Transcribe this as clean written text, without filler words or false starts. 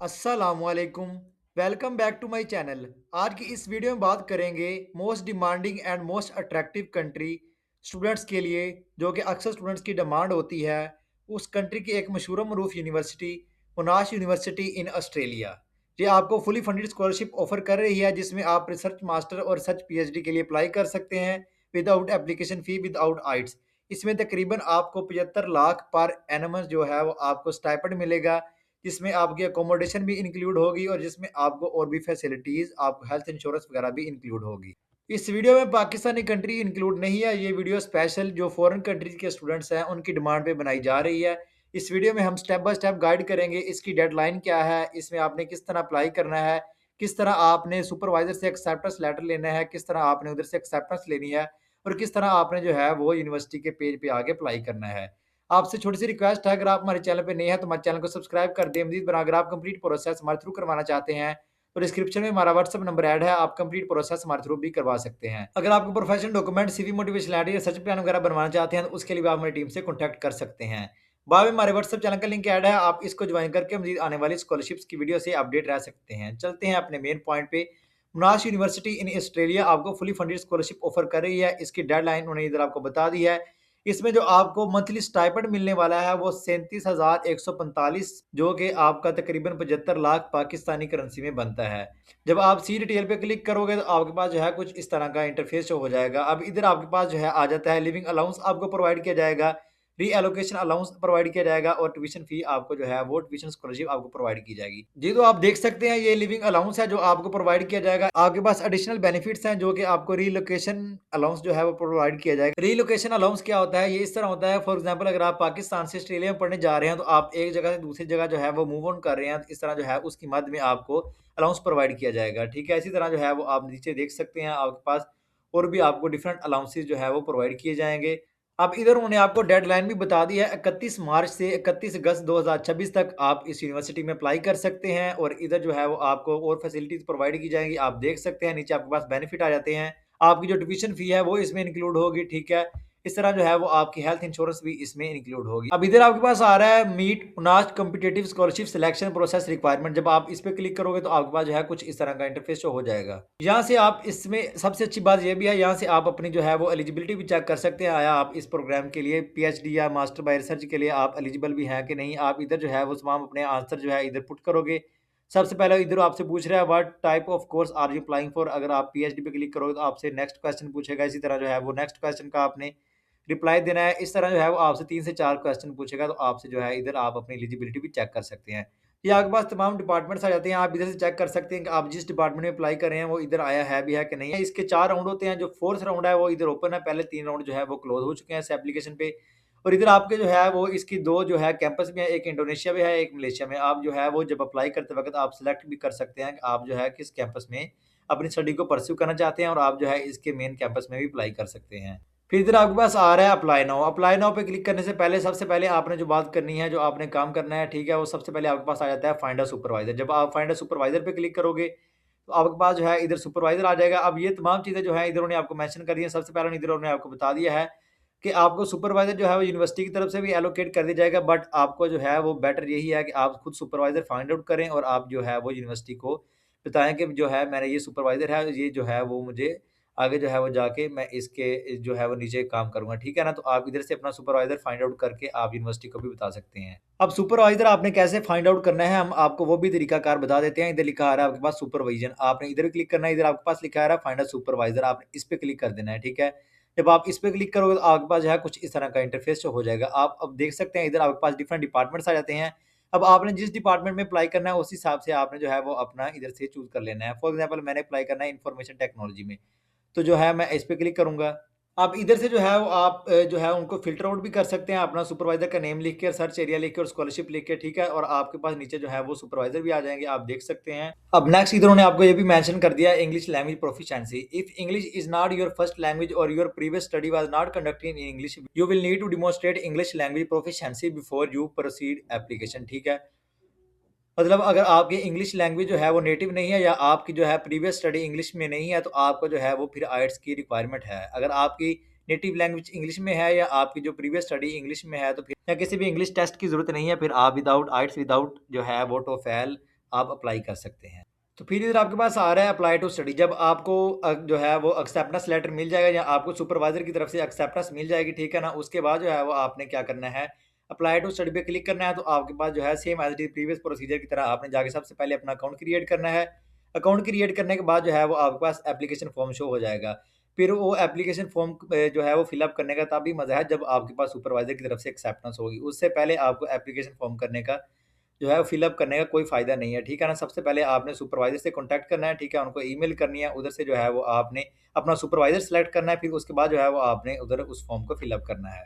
अस्सलामुअलैकुम। Welcome back to my channel. आज की इस वीडियो में बात करेंगे most demanding and most attractive country students के लिए, जो कि अक्सर स्टूडेंट्स की डिमांड होती है। उस कंट्री की एक मशहूर मरूफ university, Monash university in Australia. ये आपको फुली फंडेड स्कॉलरशिप ऑफर कर रही है, जिसमें आप रिसर्च मास्टर और रिसर्च पीएचडी के लिए अप्लाई कर सकते हैं विदाउट एप्लीकेशन फ़ी, विदाउट आइट्स। इसमें तकरीबन आपको 75 लाख पर एनम जो है वो आपको स्टाइपेंड मिलेगा, जिसमें आपकी अकोमोडेशन भी इंक्लूड होगी और जिसमें आपको और भी फैसिलिटीज़, आपको हेल्थ इंश्योरेंस वगैरह भी इंक्लूड होगी। इस वीडियो में पाकिस्तानी कंट्री इंक्लूड नहीं है। ये वीडियो स्पेशल जो फॉरेन कंट्रीज के स्टूडेंट्स हैं उनकी डिमांड पे बनाई जा रही है। इस वीडियो में हम स्टेप बाय स्टेप गाइड करेंगे, इसकी डेडलाइन क्या है, इसमें आपने किस तरह अप्लाई करना है, किस तरह आपने सुपरवाइजर से एक्सेप्टेंस लेटर लेना है, किस तरह आपने उधर से एक्सेप्टेंस लेनी है और किस तरह आपने जो है वो यूनिवर्सिटी के पेज पे आगे अप्लाई करना है। आपसे छोटी-सी रिक्वेस्ट है, अगर आप हमारे चैनल पे नए हैं तो हमारे चैनल को सब्सक्राइब कर दें। मज़ीद अगर आप कंप्लीट प्रोसेस हमारे थ्रू करवाना चाहते हैं, तो डिस्क्रिप्शन में हमारा व्हाट्सएप नंबर ऐड है, आप कंप्लीट प्रोसेस हमारे थ्रू भी करवा सकते हैं। अगर आपको professional document, CV, motivational letter या सर्च प्लान वगैरह बनवाना चाहते हैं, तो उसके लिए भी आप हमारी टीम से कॉन्टैक्ट कर सकते हैं। बाद में हमारे व्हाट्सएप चैनल का लिंक ऐड है, आप इसको ज्वाइन करके मज़ीद आने वाली स्कॉलरशिप्स की वीडियो से अपडेट रह सकते हैं। चलते हैं अपने मेन पॉइंट पे। मोनाश यूनिवर्सिटी इन ऑस्ट्रेलिया आपको फुली फंडेड स्कॉलरशिप ऑफर कर रही है। इसकी डेडलाइन उन्होंने इधर आपको बता दी है। इसमें जो आपको मंथली स्टाइपेंड मिलने वाला है वो 37,145, जो कि आपका तकरीबन 75 लाख पाकिस्तानी करेंसी में बनता है। जब आप सी डिटेल पे क्लिक करोगे तो आपके पास जो है कुछ इस तरह का इंटरफेस शो हो जाएगा। अब इधर आपके पास जो है आ जाता है, लिविंग अलाउंस आपको प्रोवाइड किया जाएगा, रीएलोकेशन अलाउंस प्रोवाइड किया जाएगा और ट्यूशन फी आपको जो है वो ट्यूशन स्कॉलरशिप आपको प्रोवाइड की जाएगी। जी, तो आप देख सकते हैं ये लिविंग अलाउंस है जो आपको प्रोवाइड किया जाएगा। आपके पास एडिशनल बेनिफिट्स हैं जो कि आपको रीलोकेशन अलाउंस जो है वो प्रोवाइड किया जाएगा। रीलोकेशन अलाउंस क्या होता है? ये इस तरह होता है, फॉर एग्जांपल अगर आप पाकिस्तान से ऑस्ट्रेलिया में पढ़ने जा रहे हैं तो आप एक जगह से दूसरी जगह जो है वो मूव ऑन कर रहे हैं, तो इस तरह जो है उसकी मद में आपको अलाउंस प्रोवाइड किया जाएगा। ठीक है, इसी तरह जो है वो आप नीचे देख सकते हैं, आपके पास और भी आपको डिफरेंट अलाउंसेस जो है वो प्रोवाइड किए जाएंगे। अब इधर उन्होंने आपको डेडलाइन भी बता दी है, 31 मार्च से 31 अगस्त 2026 तक आप इस यूनिवर्सिटी में अप्लाई कर सकते हैं और इधर जो है वो आपको और फैसिलिटीज़ प्रोवाइड की जाएँगी। आप देख सकते हैं नीचे आपके पास बेनिफिट आ जाते हैं। आपकी जो ट्यूशन फ़ी है वो इसमें इंक्लूड होगी, ठीक है। इस तरह जो है वो आपकी हेल्थ इंश्योरेंस भी इसमें इंक्लूड होगी। अब इधर आपके पास आ रहा है meet Monash competitive scholarship selection process requirement. जब आप इस पे क्लिक करोगे तो आपके पास जो है कुछ इस तरह का इंटरफेस शो हो जाएगा। यहाँ से आप इसमें सबसे अच्छी बात ये भी है, यहाँ से आप अपनी जो है वो एलिजिबिलिटी भी चेक कर सकते हैं। आया आप इस प्रोग्राम के लिए पीएचडी या मास्टर बाय रिसर्च के लिए आप एलिजिबल भी हैं कि नहीं। आप इधर जो है वो तमाम अपने आंसर जो है इधर पुट करोगे। सबसे पहले इधर आपसे पूछ रहा है what type of course are you applying for. अगर आप पीएचडी पे क्लिक करोगे तो आपसे नेक्स्ट क्वेश्चन पूछेगा। इसी तरह जो है वो नेक्स्ट क्वेश्चन का आपने रिप्लाई देना है। इस तरह जो है वो आपसे 3 से 4 क्वेश्चन पूछेगा, तो आपसे जो है इधर आप अपनी एलिजिबिलिटी भी चेक कर सकते हैं। ये आपके पास तमाम डिपार्टमेंट्स आ जाते हैं, आप इधर से चेक कर सकते हैं कि आप जिस डिपार्टमेंट में अप्लाई कर रहे हैं वो इधर आया है भी है कि नहीं है। इसके 4 राउंड होते हैं, जो 4th राउंड है वो इधर ओपन है, पहले 3 राउंड जो है वो क्लोज़ हो चुके हैं इस एप्लीकेशन पे। और इधर आपके जो है वो इसकी 2 जो है कैंपस में है, एक इंडोनेशिया में है, एक मलेशिया में। आप जो है वो जब अप्लाई करते वक़्त आप सिलेक्ट भी कर सकते हैं कि आप जो है किस कैंपस में अपनी स्टडी को परस्यू करना चाहते हैं और आप जो है इसके मेन कैंपस में भी अप्लाई कर सकते हैं। फिर इधर आपके पास आ रहा है अप्लाई नाउ। अप्लाई नाउ पे क्लिक करने से पहले सबसे पहले आपने जो बात करनी है, जो आपने काम करना है, ठीक है, वो सबसे पहले आपके पास आ जाता है फाइंड अ सुपरवाइज़र। जब आप फाइंड अ सुपरवाइज़र पे क्लिक करोगे, तो आपके पास जो है इधर सुपरवाइज़र आ जाएगा। अब ये तमाम चीज़ें जो हैं इधर उन्होंने आपको मेंशन कर दी हैं। सबसे पहले इधर उन्होंने आपको बता दिया है कि आपको सुपरवाइज़र जो है वो यूनिवर्सिटी की तरफ से भी एलोकेट कर दिया जाएगा, बट आपको जो है वो बेटर यही है कि आप खुद सुपरवाइज़र फाइंड आउट करें और आप जो है वो यूनिवर्सिटी को बताएँ कि जो है मेरा ये सुपरवाइज़र है, ये जो है वो मुझे आगे जो है वो जाके मैं इसके जो है वो नीचे काम करूँगा, ठीक है ना? तो आप इधर से अपना सुपरवाइज़र फाइंड आउट करके आप यूनिवर्सिटी को भी बता सकते हैं। अब सुपरवाइज़र आपने कैसे फाइंड आउट करना है, हम आपको वो भी तरीकाकार बता देते हैं। इधर लिखा आ रहा है आपके पास सुपरविज़न, आपने इधर क्लिक करना है, इधर आपके पास लिखा आ रहा है फाइंड अ सुपरवाइज़र, आपने इस पे क्लिक कर देना है, ठीक है? जब आप इस पे क्लिक करोगे तो आपके पास जो है कुछ इस तरह का इंटरफेस शो हो जाएगा। आप अब देख सकते हैं इधर आपके पास डिफरेंट डिपार्टमेंट्स आ जाते हैं। अब आपने जिस डिपार्टमेंट में अप्लाई करना है उस हिसाब से आपने जो है वो अपना इधर से चूज़ कर लेना है। फॉर एग्ज़ाम्पल मैंने अप्लाई करना है इन्फॉर्मेशन टेक्नोलॉजी में। तो जो है मैं इस पे क्लिक करूँगा। आप इधर से जो है वो आप जो है उनको फ़िल्टर आउट भी कर सकते हैं, अपना सुपरवाइज़र का नेम लिख के, सर्च एरिया लिख के और स्कॉलरशिप लिख के, ठीक है? और आपके पास नीचे जो है वो सुपरवाइज़र भी आ जाएँगे, आप देख सकते हैं। अब नेक्स्ट इधर उन्होंने आपको ये भी मेंशन कर दिया है, English language proficiency. If English is not your first language और your previous study was not conducted in English, you will need to demonstrate English language proficiency before you proceed application, ठीक है? मतलब अगर आपकी English language जो है वो native नहीं है या आपकी जो है प्रीवियस स्टडी इंग्लिश में नहीं है, तो आपको जो है वो फिर आइल्स की रिक्वायरमेंट है। अगर आपकी नेटिव लैंग्वेज इंग्लिश में है या आपकी जो प्रीवियस स्टडी इंग्लिश में है, तो फिर या किसी भी इंग्लिश टेस्ट की ज़रूरत नहीं है। फिर आप विदाउट आइल्स, विदाउट जो है वो टोफेल आप अप्लाई कर सकते हैं। तो फिर इधर आपके पास आ रहा है अप्लाई टू स्टडी। जब आपको जो है वो एक्सेप्टेंस लेटर मिल जाएगा या आपको सुपरवाइज़र की तरफ से एक्सेप्टेंस मिल जाएगी, ठीक है ना? उसके बाद जो है वो आपने क्या करना है, अप्लाई टू स्टडी पे क्लिक करना है। तो आपके पास जो है same as it is previous procedure की तरह आपने जाके सबसे पहले अपना अकाउंट क्रिएट करना है। अकाउंट क्रिएट करने के बाद जो है वो आपके पास एप्लीकेशन फॉर्म शो हो जाएगा। फिर वो एप्लीकेशन फॉर्म जो है वो फिल अप करने का तभी मज़ा है जब आपके पास सुपरवाइज़र की तरफ से एक्सेप्टेंस होगी। उससे पहले आपको एप्लीकेशन फॉर्म करने का जो है फिल अप करने का कोई फ़ायदा नहीं है, ठीक है ना? सबसे पहले आपने सुपरवाइज़र से कॉन्टैक्ट करना है, ठीक है? उनको ईमेल करनी है, उधर से जो है वो आपने अपना सुपरवाइज़र सेलेक्ट करना है, फिर उसके बाद जो है वो आपने उधर उस फॉर्म को फिल अप करना है।